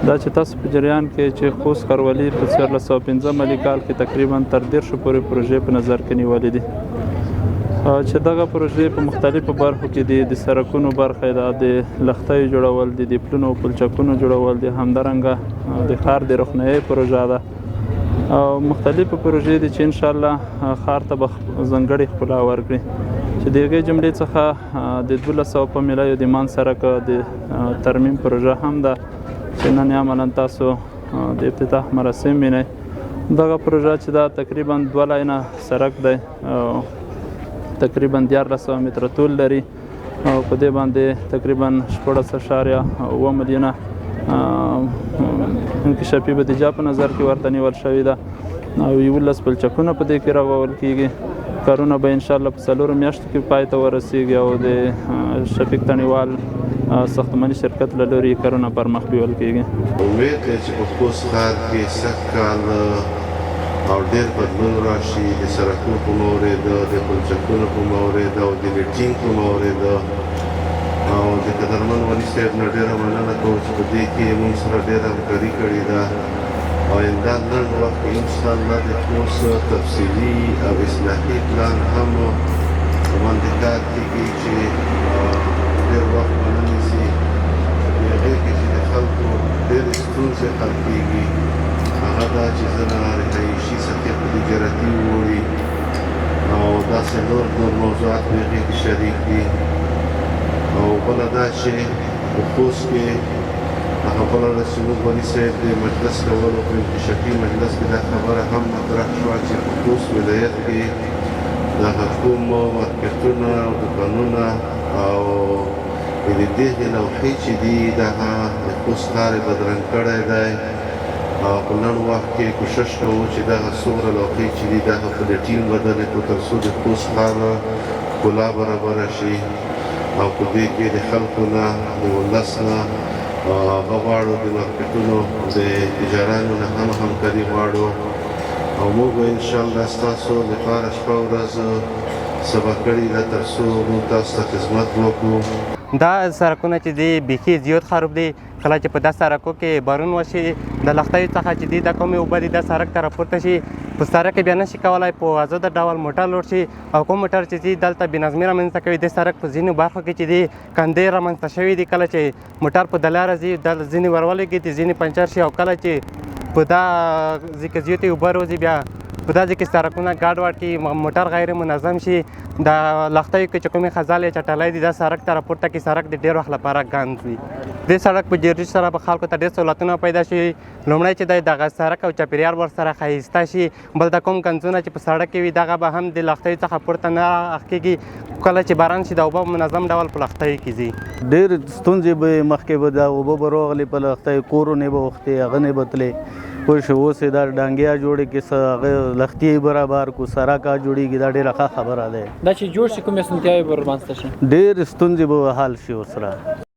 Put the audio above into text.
دا چې تاسو په جریان کې چې خوست ښاروالي په 1415 ملي کال کې تقریبا تر 10 پورې پروژې په نظر کې نیولې دي چې دغه پروژې په مختلفو برخو کې دي. د سړکونو برخه ده، د لښتیو جوړول دي، د پلونو او پلچکونو جوړول دي، همدارنګه د ښار د روښنایۍ پروژه ده او مختلفو پروژې دي چې انشاءالله ښار ته به ځانګړې ښکلا ورکړي. چې د هغې جملې څخه د 1200 په میله د مان سړک د ترمیم پروژه هم ده چې نن عملاً تاسو د افتتاح مراسم وینئ. دغه پروژه چې دا تقریبا 2 لاینه سړک دی او تقریبا 1400 متره طول لري او په دې باندې تقریبا 14.7 میلیونه انکشافي بودیجه په نظر کې ورته نیول شوې ده او 11 پلچکونه په دې کې رغول کېږي. کارونه به انشاءالله په 4 میاشتو کې پای ته ورسیږي او د شفیق تڼیوال ساختماني شرکت له لوري کارونه پر مخ بیول کېږي. امید دی چې په خوست ښار کې سږ کال او ډېر بدلون راشي د سړکونو په مورد، د پلچکونو په مورد او د لیټینګ په مورد. او د قدرمن والي صاحب نه ډېره مننه کوو چې په دې کې موږ سره ډېره همکاري کړې ده او همدا لنډ وخت کې انشاءالله د خوست تفصیلي او اصلاحي پلان هم باندې کار کېږي چې ډېر وخت ونه نیسي. په هغې کې چې د خلکو ډېرې ستونزې حل کېږي هغه دا چې ځنه رهایشي سطحې په تجارتي وړي او داسې نور موضوعات په هغې کې شریک دي. او بله دا چې په خوست کې هغه بله ده چې موږ والي صاحب د مجلس کولو په انکشافي مجلس کې دا خبره هم مطرح شوه چې په خوست ولایت کې دغه کوم مارکیټونه او دوکانونه او د دې لوحې چې دي دغه د خوست ښار یې بدرنګ کړی دی او په لنډ وخت کې کوشش کوو چې دغه څومره لوحې چې دي دغه په لیټین بدلې کړو تر څو د خوست ښار ښکلا برابره شي. او په دې کې د خلکو نه د ولس نه هغه غواړو د مارکیټونو د تجارانو نه هم همکاري غواړو او موږ به انشاءالله ستاسو لپاره شپه ورځ سبا کړې ده تر څو موږ تاسو ته خدمت وکړو. دا سړکونه چې دی بیخي زیات خراب دی. کله چې په دا سړکو کې بارون وشي د لښتیو څخه چې دی دا کومې اوبه دي دا سړک ته راپورته شي په سړک کې بیا نشي کولی په ازاده ډول موټر لوړ شي او کوم موټر چې دي دلته بېنظمي رامنځته کوي. د سړک په ځینو برخو کې چې دي کندې رامنځته شوي دي. کله چې موټر په دلاره ځي ځینې ورولګي دي ځینې پنچر شي او کله چې په دا ځای کې زیاتې اوبه روځي بیا په دا ځای کې سړکونه ګډوډ کړي موټر غیر منظم شي. د لښتیو کې چې کومې خزالې چټلۍ دي دا سړک ته راپورته کړي سړک د ډېر وخت لپاره ګند وي. دې سړک په جوړېدو سره به خلکو ته ډېر سهولتونه پیدا شي. لومړی چې دی دغه سړک او چاپېریال ورسره ښایسته شي. بل د کوم کنځونه چې په سړک کې وي دغه به هم د لښتیو څخه پورته نه کېږي. کله چې باران شي د اوبه منظم ډول په لښتیو کې ځي. ډېر ستونزې به مخکې به دا اوبه به راغلې په لښتیو کورونه به وختې هغه نه به تلې پوه شو. اوس یې دا ډانګیا جوړې کړي هغه لښتي برابر کړو سړک جوړېږي دا ډېره ښه خبره ده. دا چې جوړ شي کومې اسانتیاوې به ورمنځته شي ډېر ستونزې به حل شي ورسره.